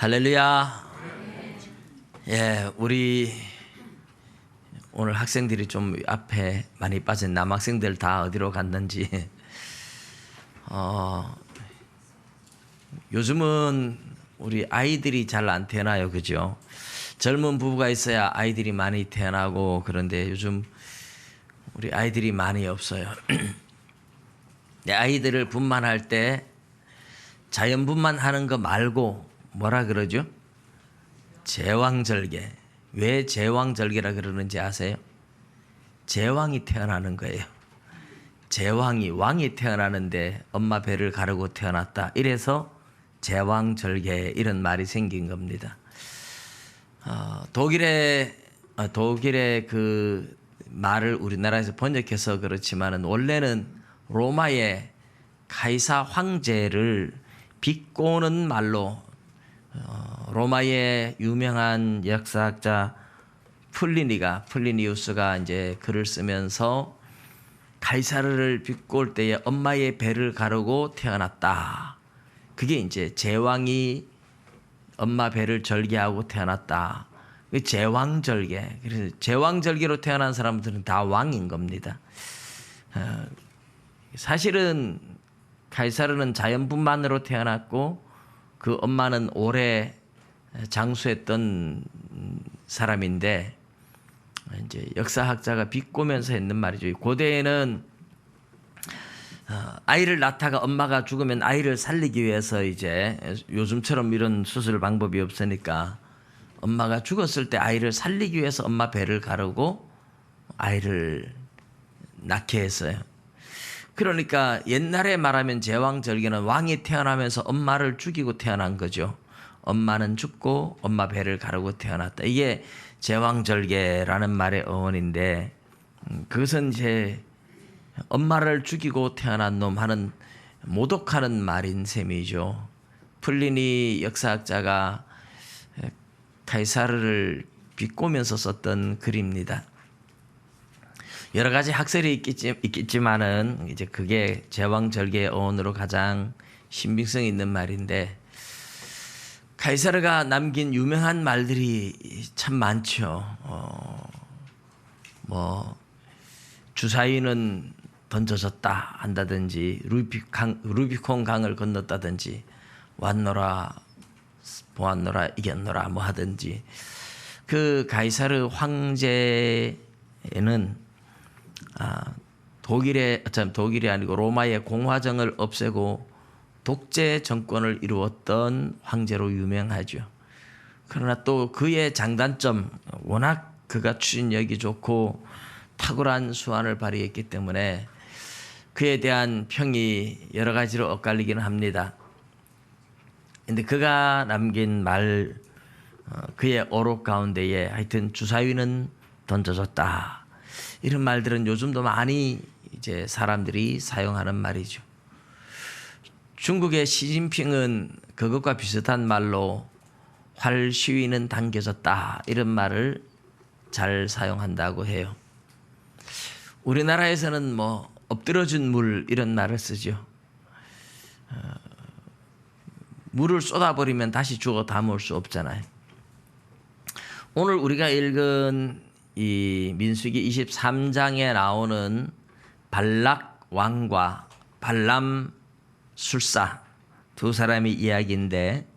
할렐루야. 예, 우리 오늘 학생들이 좀 앞에 많이 빠진 남학생들 다 어디로 갔는지. 요즘은 우리 아이들이 잘 안 태어나요, 그죠? 젊은 부부가 있어야 아이들이 많이 태어나고, 그런데 요즘 우리 아이들이 많이 없어요. 내 아이들을 분만할 때 자연 분만하는 거 말고 뭐라 그러죠? 제왕절개. 왜 제왕절개라 그러는지 아세요? 제왕이 태어나는 거예요. 왕이 태어나는데 엄마 배를 가르고 태어났다. 이래서 제왕절개 이런 말이 생긴 겁니다. 독일의 그 말을 우리나라에서 번역해서 그렇지만은 원래는 로마의 카이사 황제를 비꼬는 말로 로마의 유명한 역사학자 플리니우스가 이제 글을 쓰면서 카이사르를 비꼴 때에 엄마의 배를 가르고 태어났다. 그게 이제 제왕이 엄마 배를 절개하고 태어났다. 제왕절개. 그래서 제왕절개로 태어난 사람들은 다 왕인 겁니다. 사실은 카이사르는 자연분만으로 태어났고 그 엄마는 오래 장수했던 사람인데 이제 역사학자가 비꼬면서 했는 말이죠. 고대에는 아이를 낳다가 엄마가 죽으면 아이를 살리기 위해서 이제 요즘처럼 이런 수술 방법이 없으니까 엄마가 죽었을 때 아이를 살리기 위해서 엄마 배를 가르고 아이를 낳게 했어요. 그러니까 옛날에 말하면 제왕절개는 왕이 태어나면서 엄마를 죽이고 태어난 거죠. 엄마는 죽고 엄마 배를 가르고 태어났다. 이게 제왕절개라는 말의 어원인데 그것은 이제 엄마를 죽이고 태어난 놈 하는 모독하는 말인 셈이죠. 플리니 역사학자가 카이사르를 비꼬면서 썼던 글입니다. 여러 가지 학설이 있겠지만은 이제 그게 제왕절개의 어원으로 가장 신빙성 있는 말인데 카이사르가 남긴 유명한 말들이 참 많죠. 주사위는 던져졌다 한다든지 루비콘 강을 건넜다든지 왔노라 보았노라 이겼노라 뭐 하든지 그 카이사르 황제는 독일이 아니고 로마의 공화정을 없애고 독재 정권을 이루었던 황제로 유명하죠. 그러나 또 그의 장단점, 워낙 그가 추진력이 좋고 탁월한 수완을 발휘했기 때문에 그에 대한 평이 여러 가지로 엇갈리기는 합니다. 근데 그가 남긴 말, 그의 어록 가운데에 하여튼 주사위는 던져졌다. 이런 말들은 요즘도 많이 이제 사람들이 사용하는 말이죠. 중국의 시진핑은 그것과 비슷한 말로 활 시위는 당겨졌다. 이런 말을 잘 사용한다고 해요. 우리나라에서는 뭐 엎드러진 물 이런 말을 쓰죠. 물을 쏟아버리면 다시 주워 담을 수 없잖아요. 오늘 우리가 읽은 이 민수기 23장에 나오는 발락 왕과 발람 술사 두 사람의 이야기인데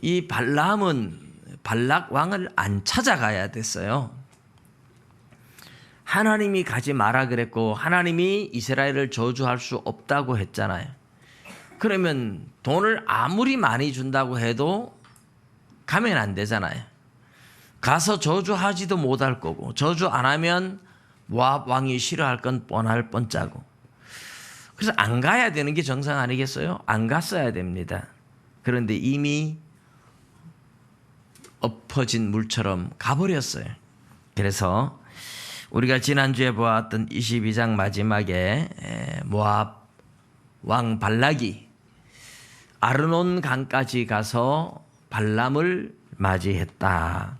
이 발람은 발락 왕을 안 찾아가야 됐어요. 하나님이 가지 마라 그랬고 하나님이 이스라엘을 저주할 수 없다고 했잖아요. 그러면 돈을 아무리 많이 준다고 해도 가면 안 되잖아요. 가서 저주하지도 못할 거고 저주 안 하면 모압 왕이 싫어할 건 뻔할 뻔짜고 그래서 안 가야 되는 게 정상 아니겠어요? 안 갔어야 됩니다. 그런데 이미 엎어진 물처럼 가버렸어요. 그래서 우리가 지난주에 보았던 22장 마지막에 모압 왕 발락이 아르논 강까지 가서 발람을 맞이했다.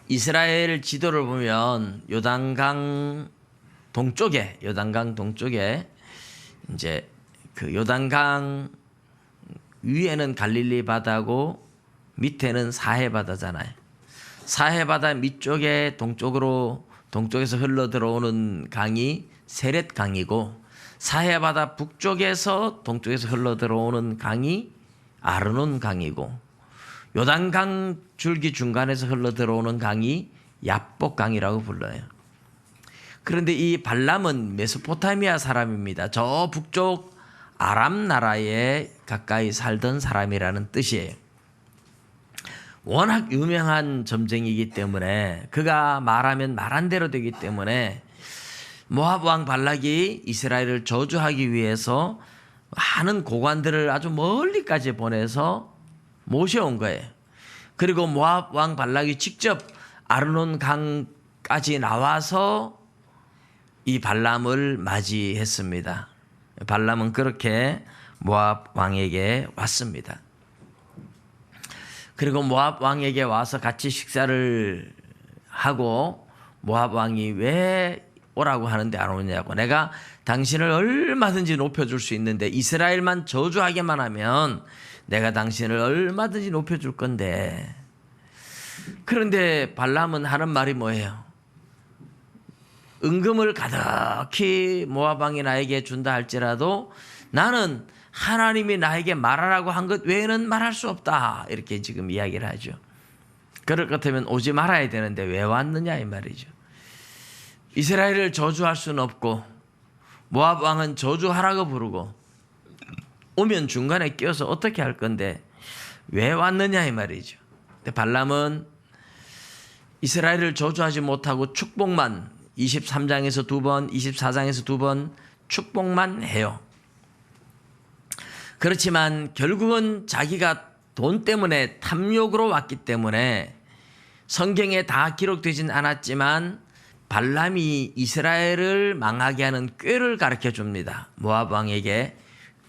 이스라엘 지도를 보면 요단강 동쪽에 이제 그 요단강 위에는 갈릴리 바다고 밑에는 사해 바다잖아요. 사해 바다 밑쪽에 동쪽에서 흘러 들어오는 강이 세렛 강이고, 사해 바다 북쪽에서 동쪽에서 흘러 들어오는 강이 아르논 강이고, 요단강 줄기 중간에서 흘러 들어오는 강이 야복 강이라고 불러요. 그런데 이 발람은 메소포타미아 사람입니다. 저 북쪽 아람 나라에 가까이 살던 사람이라는 뜻이에요. 워낙 유명한 점쟁이기 때문에, 그가 말하면 말한 대로 되기 때문에 모압 왕 발락이 이스라엘을 저주하기 위해서 많은 고관들을 아주 멀리까지 보내서 모셔온 거예요. 그리고 모압 왕 발락이 직접 아르논 강까지 나와서 이 발람을 맞이했습니다. 발람은 그렇게 모압 왕에게 왔습니다. 그리고 모압 왕에게 와서 같이 식사를 하고, 모압 왕이 왜 오라고 하는데 안 오냐고, 내가 당신을 얼마든지 높여줄 수 있는데 이스라엘만 저주하게만 하면 내가 당신을 얼마든지 높여줄 건데. 그런데 발람은 하는 말이 뭐예요? 은금을 가득히 모압 왕이 나에게 준다 할지라도 나는 하나님이 나에게 말하라고 한 것 외에는 말할 수 없다, 이렇게 지금 이야기를 하죠. 그럴 것 같으면 오지 말아야 되는데 왜 왔느냐 이 말이죠. 이스라엘을 저주할 수는 없고 모압 왕은 저주하라고 부르고 오면 중간에 끼어서 어떻게 할 건데 왜 왔느냐 이 말이죠. 근데 발람은 이스라엘을 저주하지 못하고 축복만, 23장에서 2번, 24장에서 2번 축복만 해요. 그렇지만 결국은 자기가 돈 때문에 탐욕으로 왔기 때문에, 성경에 다 기록되진 않았지만 발람이 이스라엘을 망하게 하는 꾀를 가르쳐 줍니다. 모압 왕에게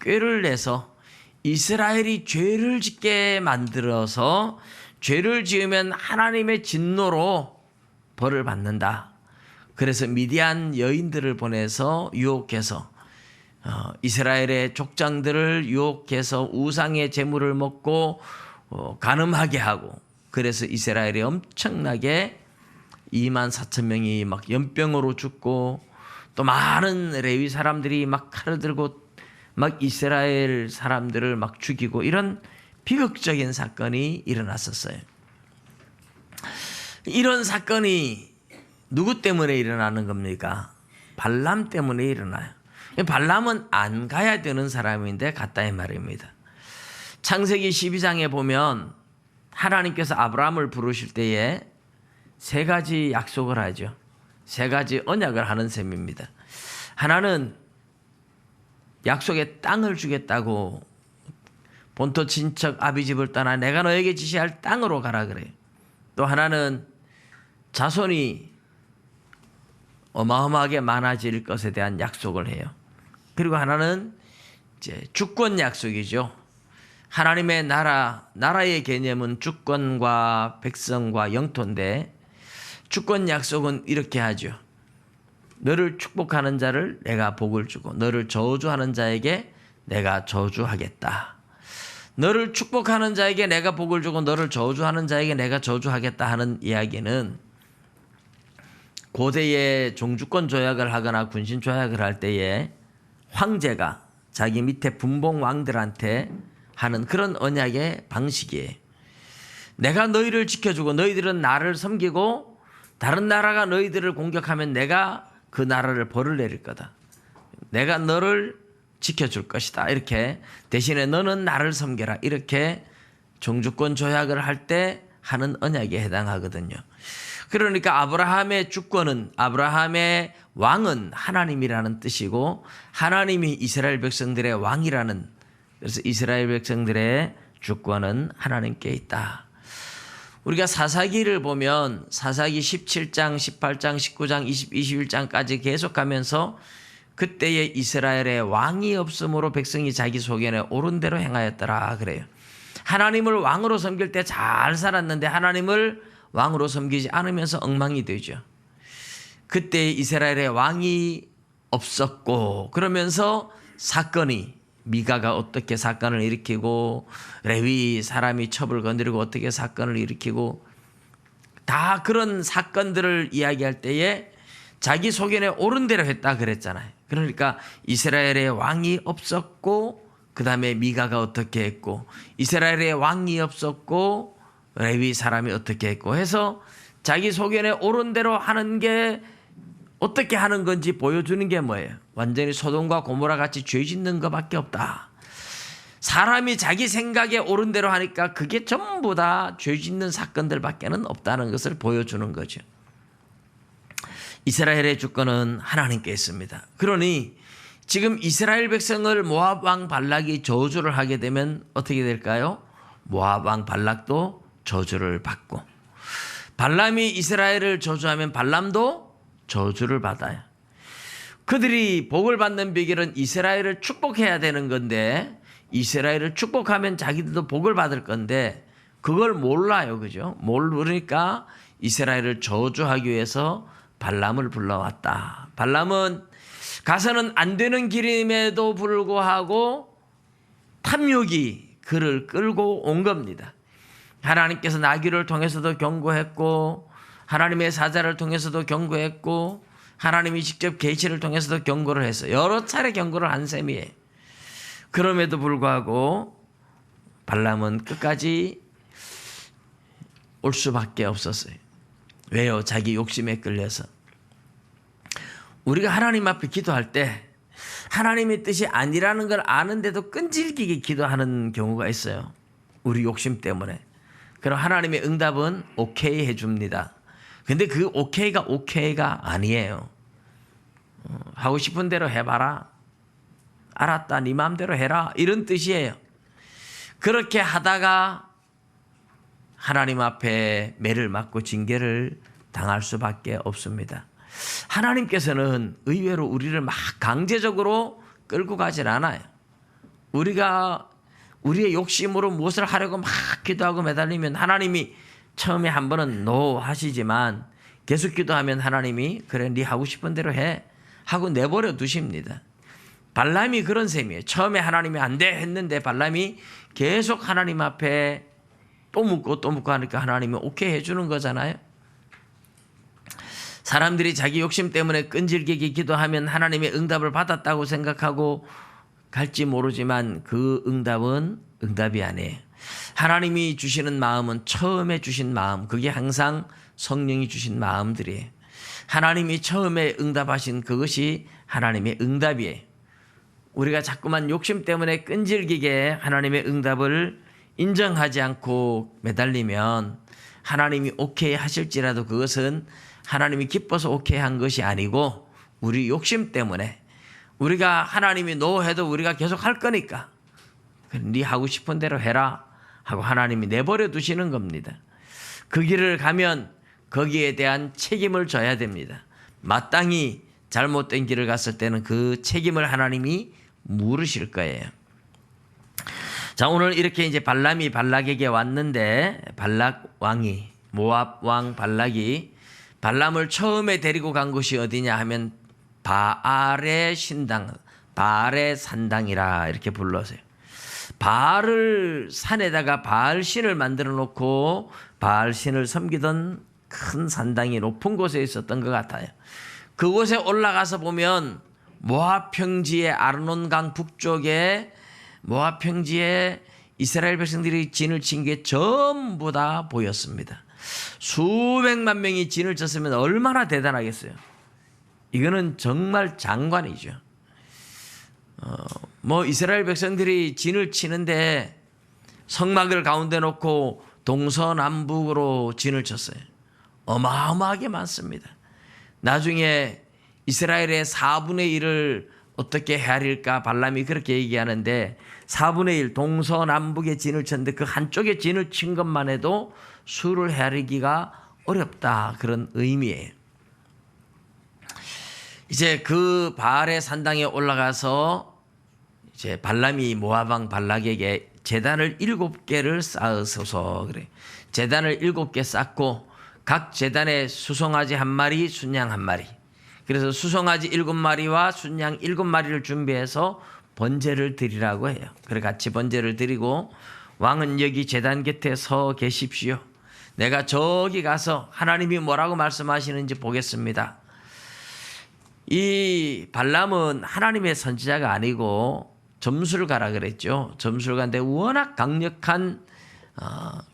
꾀를 내서 이스라엘이 죄를 짓게 만들어서 죄를 지으면 하나님의 진노로 벌을 받는다. 그래서 미디안 여인들을 보내서 유혹해서 이스라엘의 족장들을 유혹해서 우상의 제물을 먹고 간음하게 하고, 그래서 이스라엘이 엄청나게 24,000명이 막 연병으로 죽고, 또 많은 레위 사람들이 막 칼을 들고 막 이스라엘 사람들을 막 죽이고, 이런 비극적인 사건이 일어났었어요. 이런 사건이 누구 때문에 일어나는 겁니까? 발람 때문에 일어나요. 발람은 안 가야 되는 사람인데 갔다 이 말입니다. 창세기 12장에 보면 하나님께서 아브라함을 부르실 때에 세 가지 약속을 하죠. 세 가지 언약을 하는 셈입니다. 하나는 약속의 땅을 주겠다고, 본토 친척 아비집을 떠나 내가 너에게 지시할 땅으로 가라 그래요. 또 하나는 자손이 어마어마하게 많아질 것에 대한 약속을 해요. 그리고 하나는 이제 주권 약속이죠. 하나님의 나라의 개념은 주권과 백성과 영토인데, 주권 약속은 이렇게 하죠. 너를 축복하는 자를 내가 복을 주고 너를 저주하는 자에게 내가 저주하겠다. 너를 축복하는 자에게 내가 복을 주고 너를 저주하는 자에게 내가 저주하겠다 하는 이야기는, 고대에 종주권 조약을 하거나 군신 조약을 할 때에 황제가 자기 밑에 분봉 왕들한테 하는 그런 언약의 방식이에요. 내가 너희를 지켜주고 너희들은 나를 섬기고 다른 나라가 너희들을 공격하면 내가 그 나라를 벌을 내릴 거다. 내가 너를 지켜줄 것이다. 이렇게, 대신에 너는 나를 섬겨라. 이렇게 종주권 조약을 할 때 하는 언약에 해당하거든요. 그러니까 아브라함의 주권은, 아브라함의 왕은 하나님이라는 뜻이고, 하나님이 이스라엘 백성들의 왕이라는, 그래서 이스라엘 백성들의 주권은 하나님께 있다. 우리가 사사기를 보면 사사기 17장, 18장, 19장, 20, 21장까지 계속하면서 그때의 이스라엘의 왕이 없으므로 백성이 자기 소견에 옳은 대로 행하였더라 그래요. 하나님을 왕으로 섬길 때 잘 살았는데 하나님을 왕으로 섬기지 않으면서 엉망이 되죠. 그때 이스라엘의 왕이 없었고, 그러면서 사건이 미가가 어떻게 사건을 일으키고 레위 사람이 첩을 건드리고 어떻게 사건을 일으키고 다 그런 사건들을 이야기할 때에 자기 소견에 옳은 대로 했다 그랬잖아요. 그러니까 이스라엘의 왕이 없었고 그 다음에 미가가 어떻게 했고 이스라엘의 왕이 없었고 레위 사람이 어떻게 했고 해서 자기 소견에 옳은 대로 하는 게 어떻게 하는 건지 보여주는 게 뭐예요? 완전히 소돔과 고모라 같이 죄 짓는 것밖에 없다. 사람이 자기 생각에 옳은 대로 하니까 그게 전부 다 죄 짓는 사건들밖에는 없다는 것을 보여주는 거죠. 이스라엘의 주권은 하나님께 있습니다. 그러니 지금 이스라엘 백성을 모압 왕 발락이 저주를 하게 되면 어떻게 될까요? 모압 왕 발락도 저주를 받고 발람이 이스라엘을 저주하면 발람도 저주를 받아요. 그들이 복을 받는 비결은 이스라엘을 축복해야 되는 건데 이스라엘을 축복하면 자기들도 복을 받을 건데 그걸 몰라요. 그죠? 모르니까 이스라엘을 저주하기 위해서 발람을 불러왔다. 발람은 가서는 안 되는 길임에도 불구하고 탐욕이 그를 끌고 온 겁니다. 하나님께서 나귀를 통해서도 경고했고 하나님의 사자를 통해서도 경고했고 하나님이 직접 계시를 통해서도 경고를 했어요. 여러 차례 경고를 한 셈이에요. 그럼에도 불구하고 발람은 끝까지 올 수밖에 없었어요. 왜요? 자기 욕심에 끌려서. 우리가 하나님 앞에 기도할 때 하나님의 뜻이 아니라는 걸 아는데도 끈질기게 기도하는 경우가 있어요. 우리 욕심 때문에. 그럼 하나님의 응답은 오케이 해줍니다. 근데 그 오케이가 아니에요. 하고 싶은 대로 해봐라. 알았다. 네 마음대로 해라. 이런 뜻이에요. 그렇게 하다가 하나님 앞에 매를 맞고 징계를 당할 수밖에 없습니다. 하나님께서는 의외로 우리를 막 강제적으로 끌고 가질 않아요. 우리가 우리의 욕심으로 무엇을 하려고 막 기도하고 매달리면 하나님이 처음에 한 번은 노 하시지만 계속 기도하면 하나님이 그래 네 하고 싶은 대로 해 하고 내버려 두십니다. 발람이 그런 셈이에요. 처음에 하나님이 안 돼 했는데 발람이 계속 하나님 앞에 또 묻고 하니까 하나님이 오케이 해주는 거잖아요. 사람들이 자기 욕심 때문에 끈질기게 기도하면 하나님의 응답을 받았다고 생각하고 갈지 모르지만 그 응답은 응답이 아니에요. 하나님이 주시는 마음은 처음에 주신 마음, 그게 항상 성령이 주신 마음들이에요. 하나님이 처음에 응답하신 그것이 하나님의 응답이에요. 우리가 자꾸만 욕심 때문에 끈질기게 하나님의 응답을 인정하지 않고 매달리면 하나님이 오케이 하실지라도 그것은 하나님이 기뻐서 오케이 한 것이 아니고 우리 욕심 때문에 우리가 하나님이 노 해도 우리가 계속 할 거니까 네 하고 싶은 대로 해라 하고 하나님이 내버려 두시는 겁니다. 그 길을 가면 거기에 대한 책임을 져야 됩니다. 마땅히 잘못된 길을 갔을 때는 그 책임을 하나님이 물으실 거예요. 자, 오늘 이렇게 이제 발람이 발락에게 왔는데 발락 왕이 모압 왕 발락이 발람을 처음에 데리고 간 곳이 어디냐 하면 바알의 신당, 바알의 산당이라 이렇게 불러서요. 바알을 산에다가 바알 신을 만들어 놓고 바알 신을 섬기던 큰 산당이 높은 곳에 있었던 것 같아요. 그곳에 올라가서 보면 모압 평지의 아르논강 북쪽에 모압 평지에 이스라엘 백성들이 진을 친 게 전부 다 보였습니다. 수백만 명이 진을 쳤으면 얼마나 대단하겠어요. 이거는 정말 장관이죠. 이스라엘 백성들이 진을 치는데 성막을 가운데 놓고 동서남북으로 진을 쳤어요. 어마어마하게 많습니다. 나중에 이스라엘의 4분의 1을 어떻게 헤아릴까 발람이 그렇게 얘기하는데 4분의 1 동서남북의 진을 쳤는데 그 한쪽에 진을 친 것만 해도 수를 헤아리기가 어렵다 그런 의미예요. 이제 그 바알의 산당에 올라가서 이제 발람이 모압 왕 발락에게 제단을 7개를 쌓으소서 그래. 제단을 7개 쌓고 각 제단에 수송아지 1마리, 순양 1마리. 그래서 수송아지 7마리와 순양 7마리를 준비해서 번제를 드리라고 해요. 그래 같이 번제를 드리고 왕은 여기 제단 곁에 서 계십시오. 내가 저기 가서 하나님이 뭐라고 말씀하시는지 보겠습니다. 이 발람은 하나님의 선지자가 아니고 점술가라 그랬죠. 점술가인데 워낙 강력한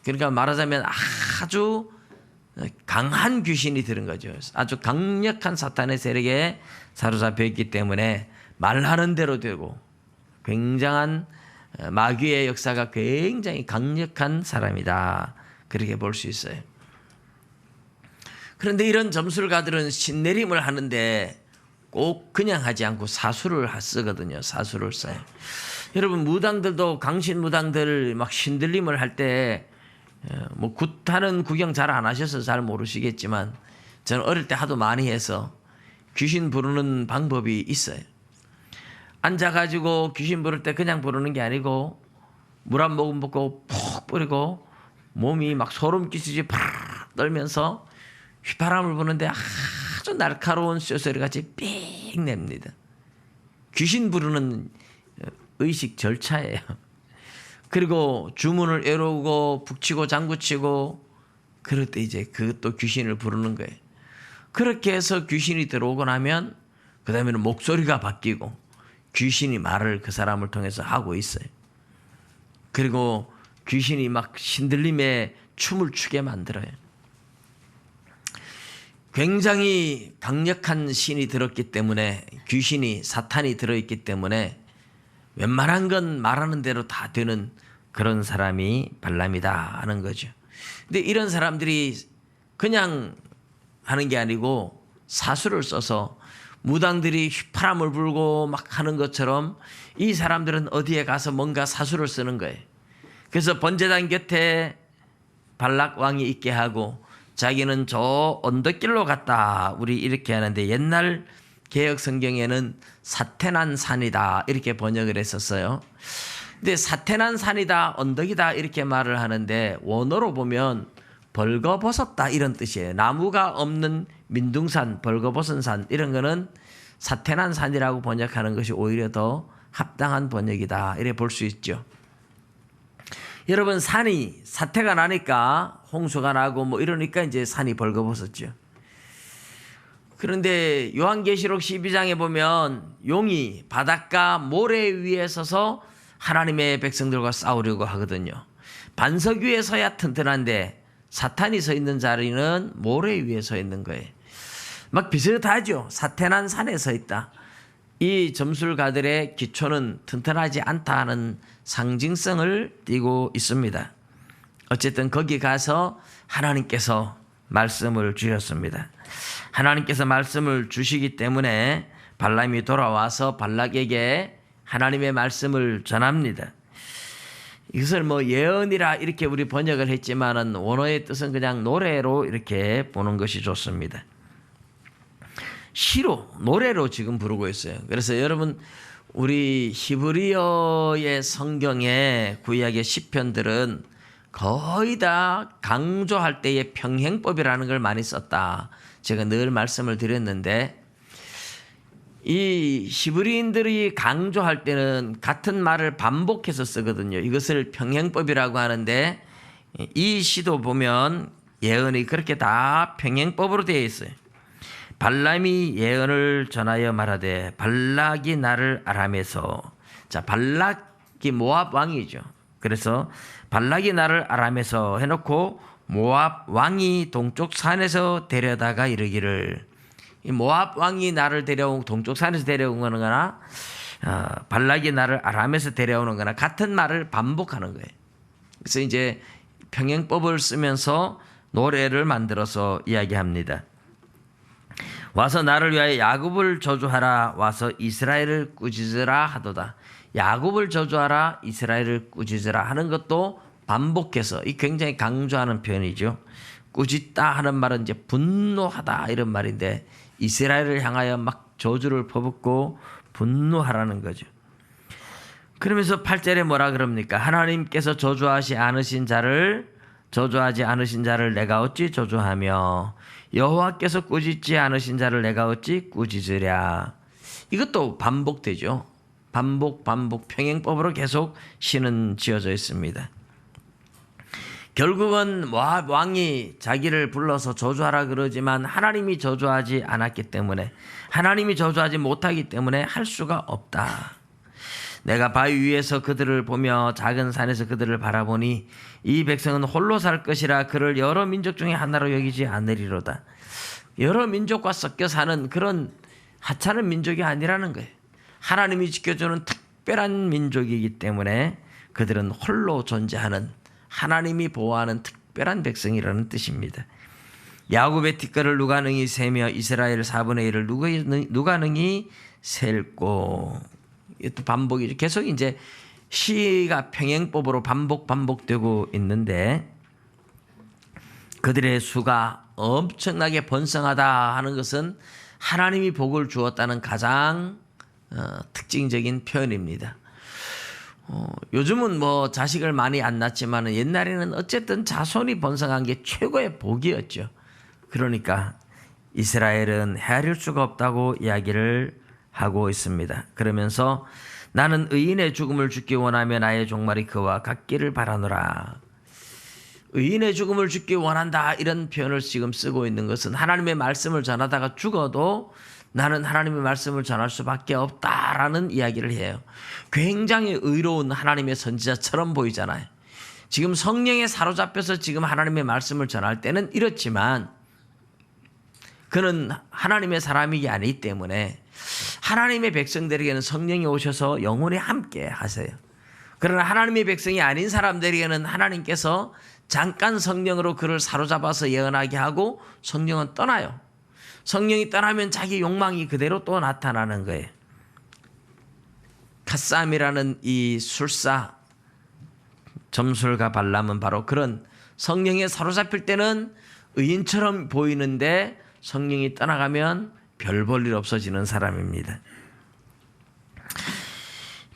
그러니까 말하자면 아주 강한 귀신이 들은 거죠. 아주 강력한 사탄의 세력에 사로잡혀 있기 때문에 말하는 대로 되고 굉장한 마귀의 역사가 굉장히 강력한 사람이다. 그렇게 볼 수 있어요. 그런데 이런 점술가들은 신내림을 하는데 꼭 그냥 하지 않고 사수를 쓰거든요. 사수를 써요. 여러분 무당들도 강신 무당들 막 신들림을 할 때 뭐 굿하는 구경 잘 안 하셔서 잘 모르시겠지만 저는 어릴 때 하도 많이 해서 귀신 부르는 방법이 있어요. 앉아가지고 귀신 부를 때 그냥 부르는 게 아니고 물 한 모금 먹고 푹 뿌리고 몸이 막 소름 끼치지 팍 떨면서 휘파람을 부는데 아주 날카로운 쇠소리 같이 삑 냅니다. 귀신 부르는 의식 절차예요. 그리고 주문을 애로우고 북치고 장구치고 그럴 때 이제 그것도 귀신을 부르는 거예요. 그렇게 해서 귀신이 들어오고 나면 그 다음에는 목소리가 바뀌고 귀신이 말을 그 사람을 통해서 하고 있어요. 그리고 귀신이 막 신들림에 춤을 추게 만들어요. 굉장히 강력한 신이 들었기 때문에 귀신이 사탄이 들어있기 때문에 웬만한 건 말하는 대로 다 되는 그런 사람이 발람이다 하는 거죠. 근데 이런 사람들이 그냥 하는 게 아니고 사수를 써서 무당들이 휘파람을 불고 막 하는 것처럼 이 사람들은 어디에 가서 뭔가 사수를 쓰는 거예요. 그래서 번제단 곁에 발락 왕이 있게 하고 자기는 저 언덕길로 갔다. 우리 이렇게 하는데 옛날 개혁 성경에는 사태난 산이다 이렇게 번역을 했었어요. 근데 사태난 산이다 언덕이다 이렇게 말을 하는데 원어로 보면 벌거벗었다 이런 뜻이에요. 나무가 없는 민둥산 벌거벗은 산 이런 거는 사태난 산이라고 번역하는 것이 오히려 더 합당한 번역이다 이렇게 볼 수 있죠. 여러분 산이 사태가 나니까 홍수가 나고 뭐 이러니까 이제 산이 벌거벗었죠. 그런데 요한계시록 12장에 보면 용이 바닷가 모래 위에 서서 하나님의 백성들과 싸우려고 하거든요. 반석 위에 서야 튼튼한데 사탄이 서 있는 자리는 모래 위에 서 있는 거예요. 막 비슷하죠. 사태난 산에 서 있다. 이 점술가들의 기초는 튼튼하지 않다 하는 상징성을 띠고 있습니다. 어쨌든 거기 가서 하나님께서 말씀을 주셨습니다. 하나님께서 말씀을 주시기 때문에 발람이 돌아와서 발락에게 하나님의 말씀을 전합니다. 이것을 뭐 예언이라 이렇게 우리 번역을 했지만은 원어의 뜻은 그냥 노래로 이렇게 보는 것이 좋습니다. 시로 노래로 지금 부르고 있어요. 그래서 여러분 우리 히브리어의 성경의 구약의 시편들은 거의 다 강조할 때의 평행법이라는 걸 많이 썼다. 제가 늘 말씀을 드렸는데 이 히브리인들이 강조할 때는 같은 말을 반복해서 쓰거든요. 이것을 평행법이라고 하는데 이 시도 보면 예언이 그렇게 다 평행법으로 되어 있어요. 발람이 예언을 전하여 말하되 발락이 나를 아람에서 자 발락이 모압 왕이죠. 그래서 발락이 나를 아람에서 해놓고 모압 왕이 동쪽 산에서 데려다가 이르기를 이 모압 왕이 나를 데려온 동쪽 산에서 데려온 거나 발락이 나를 아람에서 데려오는 거나 같은 말을 반복하는 거예요. 그래서 이제 평행법을 쓰면서 노래를 만들어서 이야기합니다. 와서 나를 위하여 야곱을 저주하라. 와서 이스라엘을 꾸짖으라 하도다. 야곱을 저주하라. 이스라엘을 꾸짖으라 하는 것도 반복해서 이 굉장히 강조하는 표현이죠. 꾸짖다 하는 말은 이제 분노하다 이런 말인데 이스라엘을 향하여 막 저주를 퍼붓고 분노하라는 거죠. 그러면서 8절에 뭐라 그럽니까? 하나님께서 저주하지 않으신 자를 내가 어찌 저주하며 여호와께서 꾸짖지 않으신 자를 내가 어찌 꾸짖으랴. 이것도 반복되죠. 반복 평행법으로 계속 신은 지어져 있습니다. 결국은 왕이 자기를 불러서 저주하라 그러지만 하나님이 저주하지 않았기 때문에, 하나님이 저주하지 못하기 때문에 할 수가 없다. 내가 바위 위에서 그들을 보며 작은 산에서 그들을 바라보니 이 백성은 홀로 살 것이라 그를 여러 민족 중에 하나로 여기지 않으리로다. 여러 민족과 섞여 사는 그런 하찮은 민족이 아니라는 거예요. 하나님이 지켜주는 특별한 민족이기 때문에 그들은 홀로 존재하는, 하나님이 보호하는 특별한 백성이라는 뜻입니다. 야곱의 티끌을 누가 능히 세며 이스라엘 4분의 1을 누가 능히 셀고. 또 반복이죠. 계속 이제 시가 평행법으로 반복되고 있는데, 그들의 수가 엄청나게 번성하다 하는 것은 하나님이 복을 주었다는 가장 특징적인 표현입니다. 요즘은 뭐 자식을 많이 안 낳지만 옛날에는 어쨌든 자손이 번성한 게 최고의 복이었죠. 그러니까 이스라엘은 헤아릴 수가 없다고 이야기를 하고 있습니다. 그러면서 나는 의인의 죽음을 죽기 원하며 나의 종말이 그와 같기를 바라노라. 의인의 죽음을 죽기 원한다, 이런 표현을 지금 쓰고 있는 것은 하나님의 말씀을 전하다가 죽어도 나는 하나님의 말씀을 전할 수밖에 없다라는 이야기를 해요. 굉장히 의로운 하나님의 선지자처럼 보이잖아요. 지금 성령에 사로잡혀서 지금 하나님의 말씀을 전할 때는 이렇지만 그는 하나님의 사람이 아니기 때문에 하나님의 백성들에게는 성령이 오셔서 영원히 함께 하세요. 그러나 하나님의 백성이 아닌 사람들에게는 하나님께서 잠깐 성령으로 그를 사로잡아서 예언하게 하고 성령은 떠나요. 성령이 떠나면 자기 욕망이 그대로 또 나타나는 거예요. 갓삼이라는 이 술사 점술가 발람은 바로 그런 성령에 사로잡힐 때는 의인처럼 보이는데 성령이 떠나가면 별 볼 일 없어지는 사람입니다.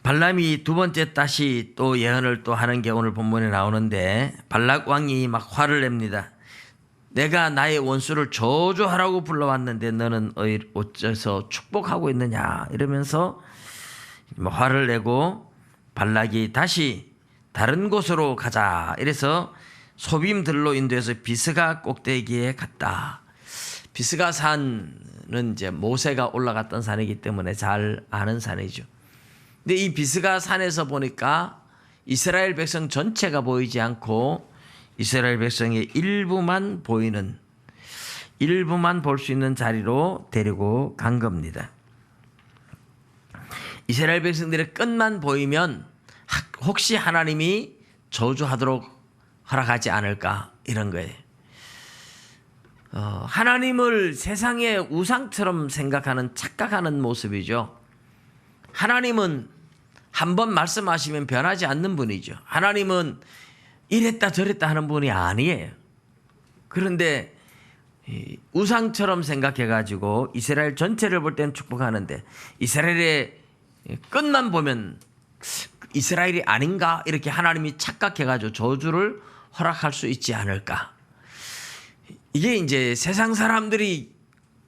발람이 두 번째 다시 또 예언을 또 하는 게 오늘 본문에 나오는데, 발락 왕이 막 화를 냅니다. 내가 나의 원수를 저주하라고 불러왔는데 너는 어째서 축복하고 있느냐, 이러면서 화를 내고 발락이 다시 다른 곳으로 가자 이래서 소빔들로 인도해서 비스가 꼭대기에 갔다. 비스가 산은 이제 모세가 올라갔던 산이기 때문에 잘 아는 산이죠. 근데 이 비스가 산에서 보니까 이스라엘 백성 전체가 보이지 않고 이스라엘 백성의 일부만 보이는, 일부만 볼 수 있는 자리로 데리고 간 겁니다. 이스라엘 백성들의 끝만 보이면 혹시 하나님이 저주하도록 허락하지 않을까, 이런 거예요. 하나님을 세상의 우상처럼 생각하는, 착각하는 모습이죠. 하나님은 한번 말씀하시면 변하지 않는 분이죠. 하나님은 이랬다 저랬다 하는 분이 아니에요. 그런데 우상처럼 생각해가지고 이스라엘 전체를 볼 때는 축복하는데 이스라엘의 끝만 보면 이스라엘이 아닌가, 이렇게 하나님이 착각해가지고 저주를 허락할 수 있지 않을까. 이게 이제 세상 사람들이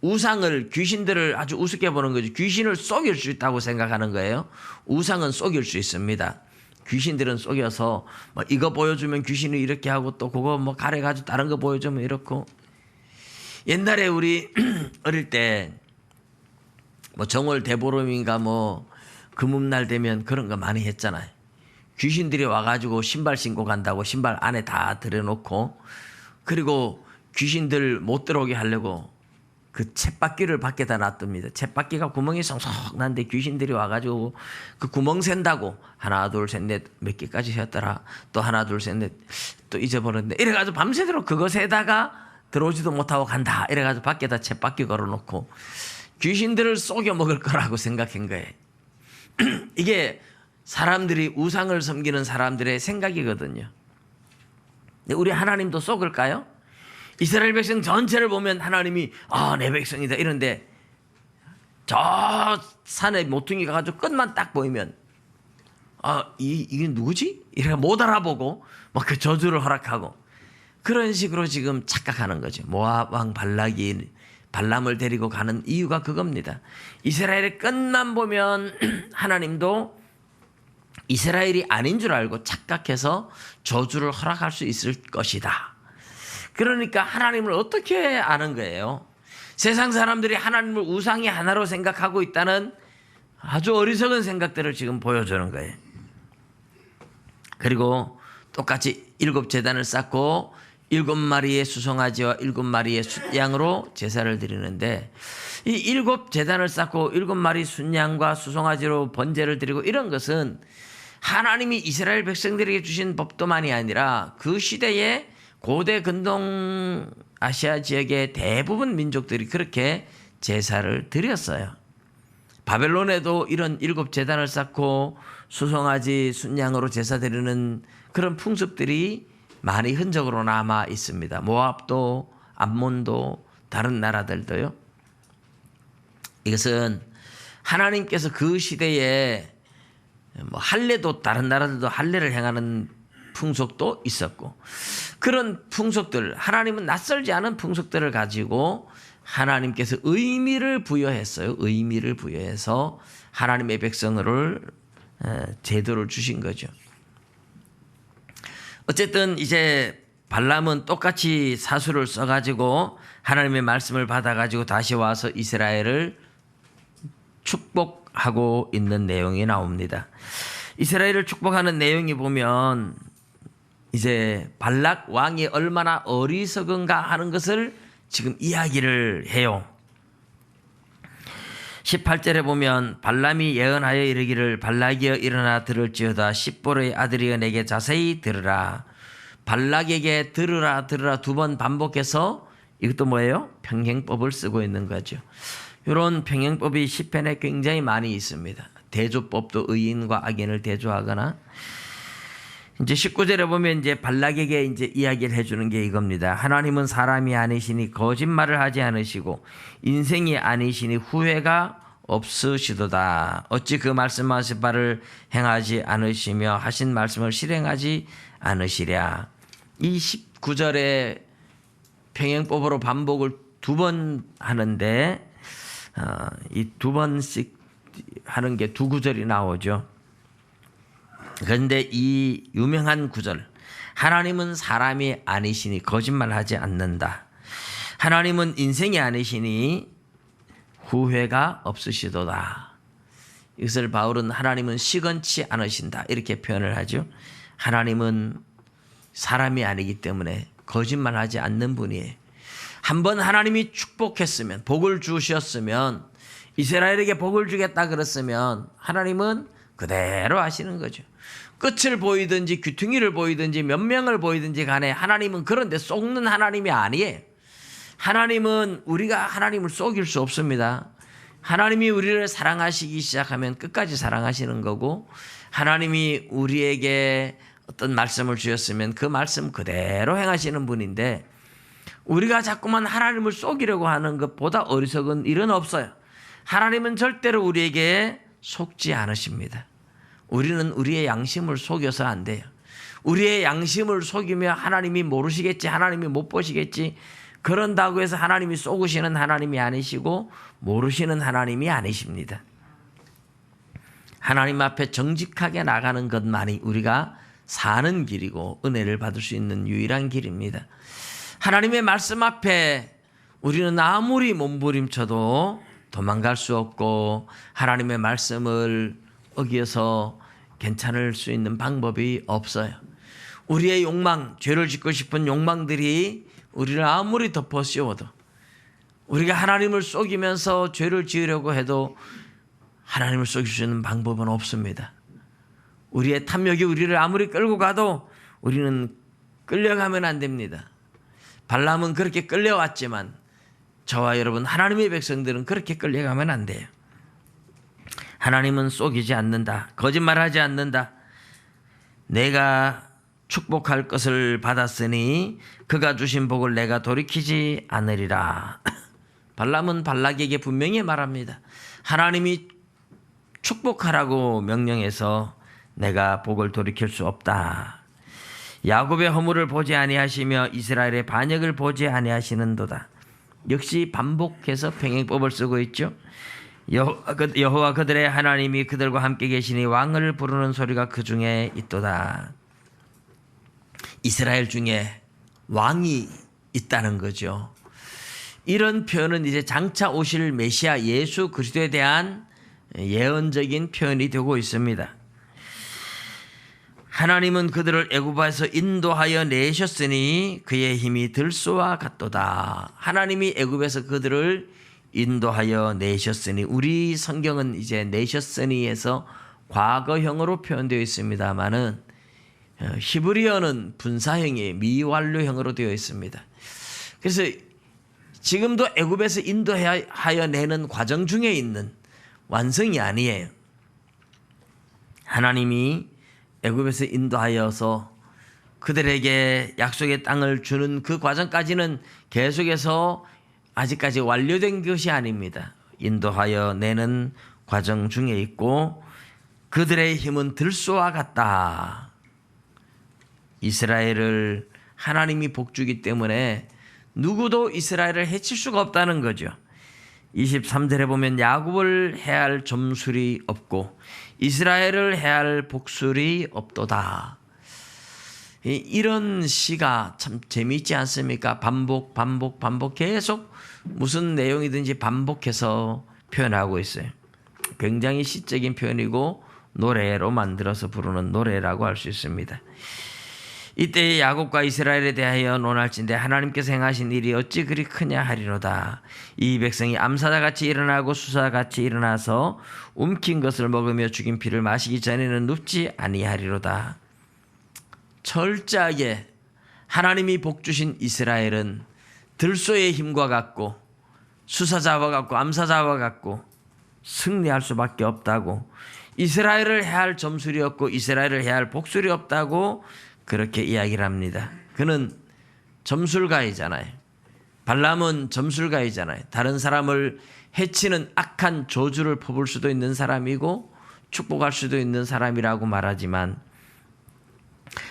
우상을, 귀신들을 아주 우습게 보는 거죠. 귀신을 속일 수 있다고 생각하는 거예요. 우상은 속일 수 있습니다. 귀신들은 속여서 뭐 이거 보여주면 귀신이 이렇게 하고 또 그거 뭐 가려가지고 다른 거 보여주면 이렇고. 옛날에 우리 어릴 때 뭐 정월 대보름인가 뭐 금음날 되면 그런 거 많이 했잖아요. 귀신들이 와가지고 신발 신고 간다고 신발 안에 다 들여놓고, 그리고 귀신들 못 들어오게 하려고 그 쳇바퀴를 밖에다 놔둡니다. 쳇바퀴가 구멍이 성성 난데 귀신들이 와가지고 그 구멍 샌다고 하나 둘 셋 넷 몇 개까지 세었더라, 또 하나 둘 셋 넷 또 잊어버렸는데, 이래가지고 밤새도록 그거 세다가 들어오지도 못하고 간다, 이래가지고 밖에다 쳇바퀴 걸어놓고 귀신들을 속여 먹을 거라고 생각한 거예요. 이게 사람들이 우상을 섬기는 사람들의 생각이거든요. 근데 우리 하나님도 속을까요? 이스라엘 백성 전체를 보면 하나님이 내 백성이다 이런데 저 산에 모퉁이 가가지고 끝만 딱 보이면 이게 누구지? 이래 못 알아보고 막 그 저주를 허락하고 그런 식으로 지금 착각하는 거죠. 모압 왕 발락이 발람을 데리고 가는 이유가 그겁니다. 이스라엘의 끝만 보면 하나님도 이스라엘이 아닌 줄 알고 착각해서 저주를 허락할 수 있을 것이다. 그러니까 하나님을 어떻게 아는 거예요? 세상 사람들이 하나님을 우상이 하나로 생각하고 있다는 아주 어리석은 생각들을 지금 보여주는 거예요. 그리고 똑같이 7제단을 쌓고 7마리의 수송아지와 7마리의 숫양으로 제사를 드리는데, 이 7제단을 쌓고 7마리 순양과 수송아지로 번제를 드리고 이런 것은 하나님이 이스라엘 백성들에게 주신 법도만이 아니라 그 시대에 고대 근동 아시아 지역의 대부분 민족들이 그렇게 제사를 드렸어요. 바벨론에도 이런 7제단을 쌓고 수송아지 순양으로 제사 드리는 그런 풍습들이 많이 흔적으로 남아 있습니다. 모압도, 암몬도, 다른 나라들도요. 이것은 하나님께서 그 시대에 할례도, 다른 나라들도 할례를 행하는 풍속도 있었고, 그런 풍속들, 하나님은 낯설지 않은 풍속들을 가지고 하나님께서 의미를 부여했어요. 의미를 부여해서 하나님의 백성을 제도를 주신 거죠. 어쨌든 이제 발람은 똑같이 사수를 써가지고 하나님의 말씀을 받아가지고 다시 와서 이스라엘을 축복하고 있는 내용이 나옵니다. 이스라엘을 축복하는 내용이 보면 이제 발락 왕이 얼마나 어리석은가 하는 것을 지금 이야기를 해요. 18절에 보면 발람이 예언하여 이르기를 발락이여 일어나 들을지어다. 십보로의 아들이여 내게 자세히 들으라. 발락에게 들으라 들으라 두 번 반복해서, 이것도 뭐예요? 평행법을 쓰고 있는 거죠. 이런 평행법이 시편에 굉장히 많이 있습니다. 대조법도 의인과 악인을 대조하거나, 이제 19절에 보면 이제 발락에게 이제 이야기를 해주는 게 이겁니다. 하나님은 사람이 아니시니 거짓말을 하지 않으시고 인생이 아니시니 후회가 없으시도다. 어찌 그 말씀하신 바를 행하지 않으시며 하신 말씀을 실행하지 않으시랴. 이 19절에 평행법으로 반복을 두 번 하는데 이 두 번씩 하는 게 두 구절이 나오죠. 그런데 이 유명한 구절, 하나님은 사람이 아니시니 거짓말하지 않는다. 하나님은 인생이 아니시니 후회가 없으시도다. 이것을 바울은 하나님은 시건치 않으신다 이렇게 표현을 하죠. 하나님은 사람이 아니기 때문에 거짓말하지 않는 분이에요. 한번 하나님이 축복했으면, 복을 주셨으면, 이스라엘에게 복을 주겠다 그랬으면 하나님은 그대로 하시는 거죠. 끝을 보이든지 귀퉁이를 보이든지 몇 명을 보이든지 간에 하나님은 그런데 속는 하나님이 아니에요. 하나님은 우리가 하나님을 속일 수 없습니다. 하나님이 우리를 사랑하시기 시작하면 끝까지 사랑하시는 거고, 하나님이 우리에게 어떤 말씀을 주셨으면 그 말씀 그대로 행하시는 분인데, 우리가 자꾸만 하나님을 속이려고 하는 것보다 어리석은 일은 없어요. 하나님은 절대로 우리에게 속지 않으십니다. 우리는 우리의 양심을 속여서 안 돼요. 우리의 양심을 속이며 하나님이 모르시겠지, 하나님이 못 보시겠지, 그런다고 해서 하나님이 속으시는 하나님이 아니시고 모르시는 하나님이 아니십니다. 하나님 앞에 정직하게 나가는 것만이 우리가 사는 길이고 은혜를 받을 수 있는 유일한 길입니다. 하나님의 말씀 앞에 우리는 아무리 몸부림쳐도 도망갈 수 없고, 하나님의 말씀을 어기어서 괜찮을 수 있는 방법이 없어요. 우리의 욕망, 죄를 짓고 싶은 욕망들이 우리를 아무리 덮어 씌워도, 우리가 하나님을 속이면서 죄를 지으려고 해도 하나님을 속일 수 있는 방법은 없습니다. 우리의 탐욕이 우리를 아무리 끌고 가도 우리는 끌려가면 안 됩니다. 발람은 그렇게 끌려왔지만 저와 여러분 하나님의 백성들은 그렇게 끌려가면 안 돼요. 하나님은 속이지 않는다. 거짓말하지 않는다. 내가 축복할 것을 받았으니 그가 주신 복을 내가 돌이키지 않으리라. 발람은 발락에게 분명히 말합니다. 하나님이 축복하라고 명령해서 내가 복을 돌이킬 수 없다. 야곱의 허물을 보지 아니하시며 이스라엘의 반역을 보지 아니하시는도다. 역시 반복해서 평행법을 쓰고 있죠. 여호와 그들의 하나님이 그들과 함께 계시니 왕을 부르는 소리가 그 중에 있도다. 이스라엘 중에 왕이 있다는 거죠. 이런 표현은 이제 장차 오실 메시아 예수 그리스도에 대한 예언적인 표현이 되고 있습니다. 하나님은 그들을 애굽에서 인도하여 내셨으니 그의 힘이 들소와 같도다. 하나님이 애굽에서 그들을 인도하여 내셨으니, 우리 성경은 이제 내셨으니에서 과거형으로 표현되어 있습니다만은 히브리어는 분사형이 미완료형으로 되어 있습니다. 그래서 지금도 애굽에서 인도하여 내는 과정 중에 있는 완성이 아니에요. 하나님이 애굽에서 인도하여서 그들에게 약속의 땅을 주는 그 과정까지는 계속해서 아직까지 완료된 것이 아닙니다. 인도하여 내는 과정 중에 있고 그들의 힘은 들소와 같다. 이스라엘을 하나님이 복주기 때문에 누구도 이스라엘을 해칠 수가 없다는 거죠. 23절에 보면 야곱을 해할 점술이 없고 이스라엘을 해할 복술이 없도다. 이런 시가 참 재미있지 않습니까? 반복 계속 무슨 내용이든지 반복해서 표현하고 있어요. 굉장히 시적인 표현이고 노래로 만들어서 부르는 노래라고 할 수 있습니다. 이때 야곱과 이스라엘에 대하여 논할진대 하나님께서 행하신 일이 어찌 그리 크냐 하리로다. 이 백성이 암사자같이 일어나고 수사같이 일어나서 움킨 것을 먹으며 죽인 피를 마시기 전에는 눕지 아니하리로다. 철저하게 하나님이 복주신 이스라엘은 들소의 힘과 같고 수사자와 같고 암사자와 같고 승리할 수밖에 없다고, 이스라엘을 해할 점술이 없고 이스라엘을 해할 복술이 없다고 그렇게 이야기를 합니다. 그는 점술가이잖아요. 발람은 점술가이잖아요. 다른 사람을 해치는 악한 저주를 퍼볼 수도 있는 사람이고 축복할 수도 있는 사람이라고 말하지만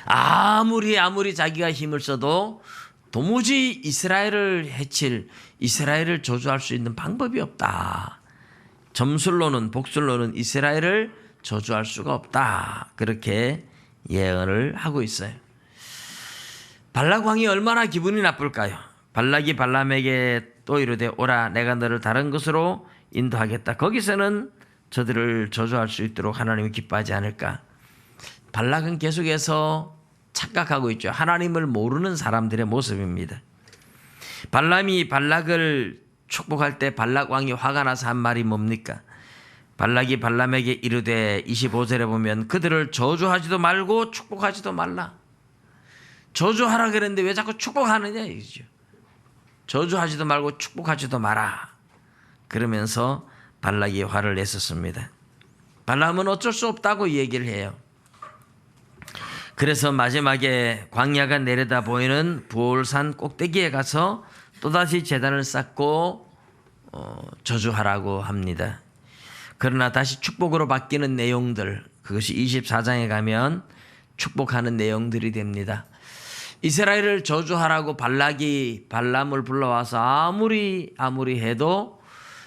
아무리 자기가 힘을 써도 도무지 이스라엘을 해칠, 이스라엘을 저주할 수 있는 방법이 없다. 점술로는 복술로는 이스라엘을 저주할 수가 없다. 그렇게 예언을 하고 있어요. 발락 왕이 얼마나 기분이 나쁠까요? 발락이 발람에게 또 이르되 오라 내가 너를 다른 곳으로 인도하겠다. 거기서는 저들을 저주할 수 있도록 하나님이 기뻐하지 않을까? 발락은 계속해서 착각하고 있죠. 하나님을 모르는 사람들의 모습입니다. 발람이 발락을 축복할 때 발락 왕이 화가 나서 한 말이 뭡니까? 발락이 발람에게 이르되 25절에 보면 그들을 저주하지도 말고 축복하지도 말라. 저주하라 그랬는데 왜 자꾸 축복하느냐 이거죠. 저주하지도 말고 축복하지도 마라. 그러면서 발락이 화를 냈었습니다. 발람은 어쩔 수 없다고 얘기를 해요. 그래서 마지막에 광야가 내려다 보이는 부올산 꼭대기에 가서 또다시 제단을 쌓고 저주하라고 합니다. 그러나 다시 축복으로 바뀌는 내용들, 그것이 24장에 가면 축복하는 내용들이 됩니다. 이스라엘을 저주하라고 발락이 발람을 불러와서 아무리 해도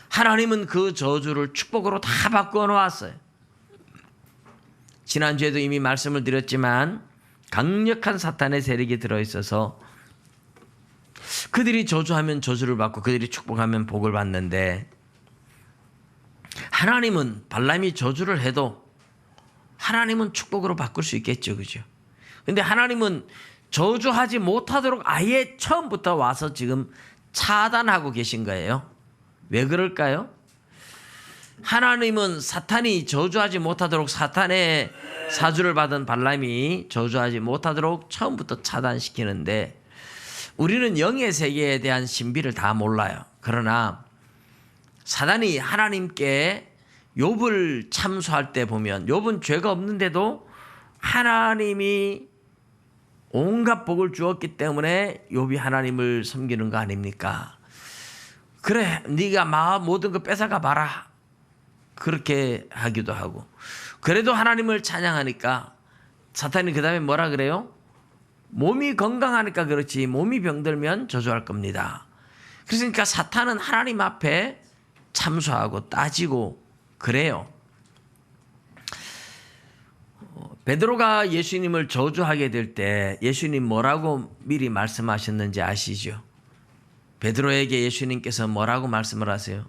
하나님은 그 저주를 축복으로 다 바꾸어 놓았어요. 지난주에도 이미 말씀을 드렸지만 강력한 사탄의 세력이 들어있어서 그들이 저주하면 저주를 받고 그들이 축복하면 복을 받는데, 하나님은 발람이 저주를 해도 하나님은 축복으로 바꿀 수 있겠죠. 그죠? 근데 하나님은 저주하지 못하도록 아예 처음부터 와서 지금 차단하고 계신 거예요. 왜 그럴까요? 하나님은 사탄이 저주하지 못하도록, 사탄의 사주를 받은 발람이 저주하지 못하도록 처음부터 차단시키는데, 우리는 영의 세계에 대한 신비를 다 몰라요. 그러나 사단이 하나님께 욥을 참소할 때 보면 욥은 죄가 없는데도 하나님이 온갖 복을 주었기 때문에 욥이 하나님을 섬기는 거 아닙니까? 그래, 네가 모든 거 뺏어가 봐라. 그렇게 하기도 하고, 그래도 하나님을 찬양하니까 사탄이 그 다음에 뭐라 그래요? 몸이 건강하니까 그렇지 몸이 병들면 저주할 겁니다. 그러니까 사탄은 하나님 앞에 참소하고 따지고 그래요. 베드로가 예수님을 저주하게 될 때 예수님 뭐라고 미리 말씀하셨는지 아시죠? 베드로에게 예수님께서 뭐라고 말씀을 하세요?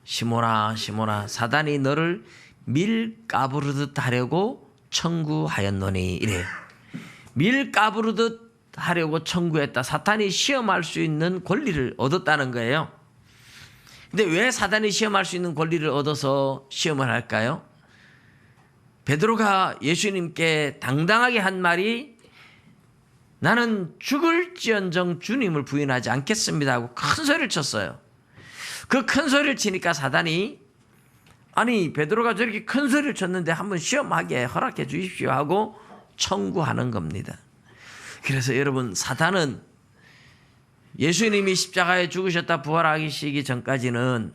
시몬아 시몬아 사단이 너를 밀 까부르듯 하려고 청구하였노니 이래요. 밀 까부르듯 하려고 청구했다. 사탄이 시험할 수 있는 권리를 얻었다는 거예요. 근데 왜 사단이 시험할 수 있는 권리를 얻어서 시험을 할까요? 베드로가 예수님께 당당하게 한 말이 나는 죽을지언정 주님을 부인하지 않겠습니다 하고 큰 소리를 쳤어요. 그 큰 소리를 치니까 사단이 아니 베드로가 저렇게 큰 소리를 쳤는데 한번 시험하게 허락해 주십시오 하고 청구하는 겁니다. 그래서 여러분 사단은 예수님이 십자가에 죽으셨다 부활하시기 전까지는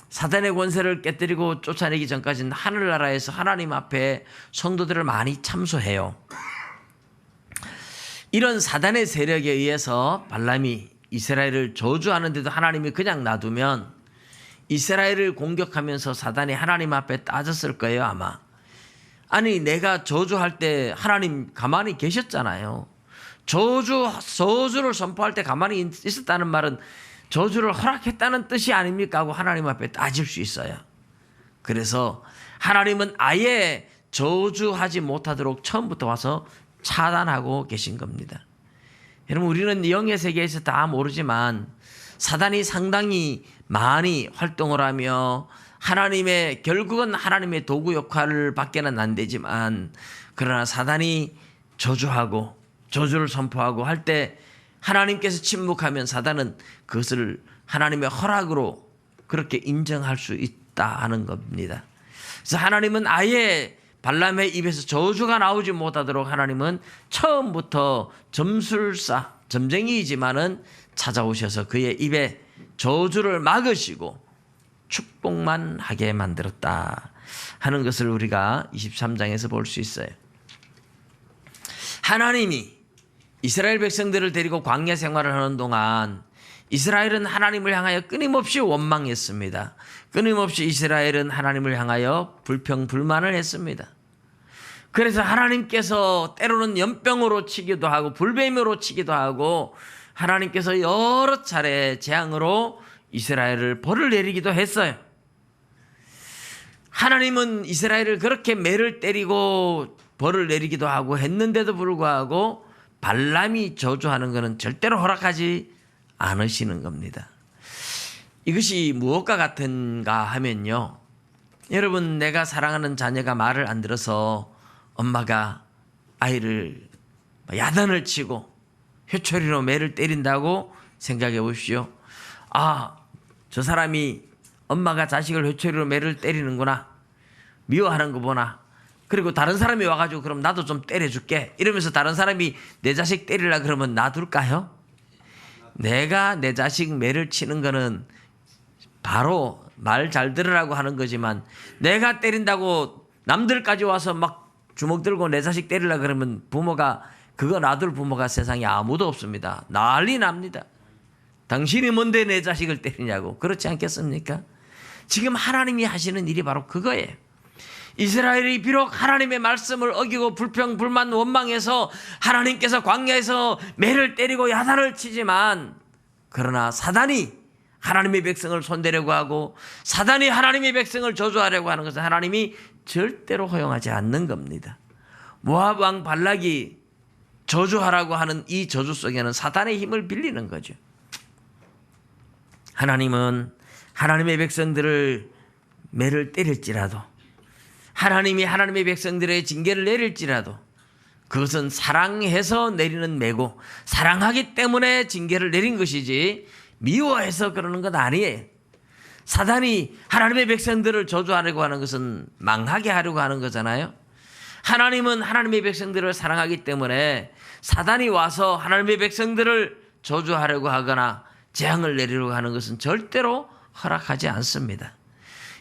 사단의 권세를 깨뜨리고 쫓아내기 전까지는 하늘나라에서 하나님 앞에 성도들을 많이 참소해요. 이런 사단의 세력에 의해서 발람이 이스라엘을 저주하는데도 하나님이 그냥 놔두면 이스라엘을 공격하면서 사단이 하나님 앞에 따졌을 거예요 아마. 아니 내가 저주할 때 하나님 가만히 계셨잖아요. 저주를 선포할 때 가만히 있었다는 말은 저주를 허락했다는 뜻이 아닙니까 하고 하나님 앞에 따질 수 있어요. 그래서 하나님은 아예 저주하지 못하도록 처음부터 와서 차단하고 계신 겁니다. 여러분 우리는 영의 세계에서 다 모르지만 사단이 상당히 많이 활동을 하며 하나님의 결국은 하나님의 도구 역할을 밖에는 안 되지만 그러나 사단이 저주하고 저주를 선포하고 할 때 하나님께서 침묵하면 사단은 그것을 하나님의 허락으로 그렇게 인정할 수 있다 하는 겁니다. 그래서 하나님은 아예 발람의 입에서 저주가 나오지 못하도록 하나님은 처음부터 점술사, 점쟁이이지만은 찾아오셔서 그의 입에 저주를 막으시고 축복만 하게 만들었다 하는 것을 우리가 23장에서 볼 수 있어요. 하나님이 이스라엘 백성들을 데리고 광야 생활을 하는 동안 이스라엘은 하나님을 향하여 끊임없이 원망했습니다. 끊임없이 이스라엘은 하나님을 향하여 불평불만을 했습니다. 그래서 하나님께서 때로는 연병으로 치기도 하고 불뱀으로 치기도 하고 하나님께서 여러 차례 재앙으로 이스라엘을 벌을 내리기도 했어요. 하나님은 이스라엘을 그렇게 매를 때리고 벌을 내리기도 하고 했는데도 불구하고 발람이 저주하는 것은 절대로 허락하지 않으시는 겁니다. 이것이 무엇과 같은가 하면요. 여러분 내가 사랑하는 자녀가 말을 안 들어서 엄마가 아이를 야단을 치고 회초리로 매를 때린다고 생각해 보십시오. 아, 저 사람이 엄마가 자식을 회초리로 매를 때리는구나. 미워하는 거 보나. 그리고 다른 사람이 와가지고 그럼 나도 좀 때려줄게 이러면서 다른 사람이 내 자식 때리려 그러면 놔둘까요? 내가 내 자식 매를 치는 거는 바로 말 잘 들으라고 하는 거지만 내가 때린다고 남들까지 와서 막 주먹 들고 내 자식 때리려 그러면 부모가 그거 놔둘 부모가 세상에 아무도 없습니다. 난리 납니다. 당신이 뭔데 내 자식을 때리냐고. 그렇지 않겠습니까? 지금 하나님이 하시는 일이 바로 그거예요. 이스라엘이 비록 하나님의 말씀을 어기고 불평불만 원망해서 하나님께서 광야에서 매를 때리고 야단을 치지만 그러나 사단이 하나님의 백성을 손대려고 하고 사단이 하나님의 백성을 저주하려고 하는 것은 하나님이 절대로 허용하지 않는 겁니다. 모압 왕 발락이 저주하라고 하는 이 저주 속에는 사단의 힘을 빌리는 거죠. 하나님은 하나님의 백성들을 매를 때릴지라도 하나님이 하나님의 백성들의 징계를 내릴지라도 그것은 사랑해서 내리는 매고 사랑하기 때문에 징계를 내린 것이지 미워해서 그러는 것 아니에요. 사단이 하나님의 백성들을 저주하려고 하는 것은 망하게 하려고 하는 거잖아요. 하나님은 하나님의 백성들을 사랑하기 때문에 사단이 와서 하나님의 백성들을 저주하려고 하거나 재앙을 내리려고 하는 것은 절대로 허락하지 않습니다.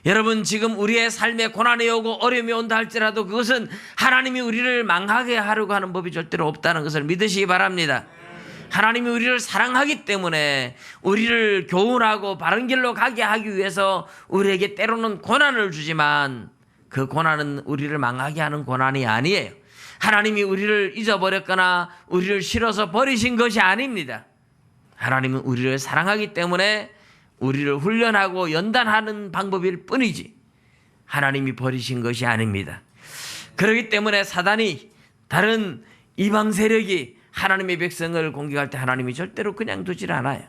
여러분 지금 우리의 삶에 고난이 오고 어려움이 온다 할지라도 그것은 하나님이 우리를 망하게 하려고 하는 법이 절대로 없다는 것을 믿으시기 바랍니다. 하나님이 우리를 사랑하기 때문에 우리를 교훈하고 바른 길로 가게 하기 위해서 우리에게 때로는 고난을 주지만 그 고난은 우리를 망하게 하는 고난이 아니에요. 하나님이 우리를 잊어버렸거나 우리를 싫어서 버리신 것이 아닙니다. 하나님은 우리를 사랑하기 때문에 우리를 훈련하고 연단하는 방법일 뿐이지 하나님이 버리신 것이 아닙니다. 그렇기 때문에 사단이 다른 이방 세력이 하나님의 백성을 공격할 때 하나님이 절대로 그냥 두질 않아요.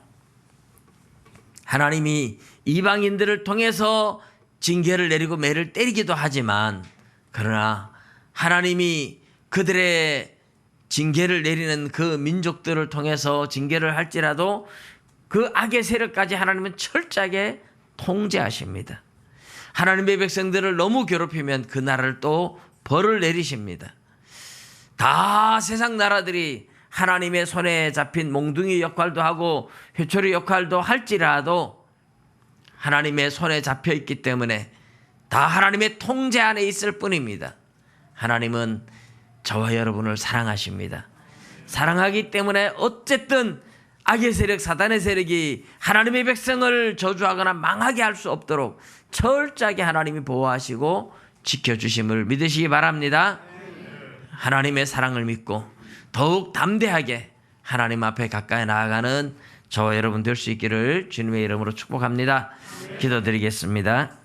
하나님이 이방인들을 통해서 징계를 내리고 매를 때리기도 하지만 그러나 하나님이 그들의 징계를 내리는 그 민족들을 통해서 징계를 할지라도 그 악의 세력까지 하나님은 철저하게 통제하십니다. 하나님의 백성들을 너무 괴롭히면 그 나라를 또 벌을 내리십니다. 다 세상 나라들이 하나님의 손에 잡힌 몽둥이 역할도 하고 회초리 역할도 할지라도 하나님의 손에 잡혀 있기 때문에 다 하나님의 통제 안에 있을 뿐입니다. 하나님은 저와 여러분을 사랑하십니다. 사랑하기 때문에 어쨌든 악의 세력, 사단의 세력이 하나님의 백성을 저주하거나 망하게 할 수 없도록 철저하게 하나님이 보호하시고 지켜주심을 믿으시기 바랍니다. 하나님의 사랑을 믿고 더욱 담대하게 하나님 앞에 가까이 나아가는 저와 여러분 될 수 있기를 주님의 이름으로 축복합니다. 기도드리겠습니다.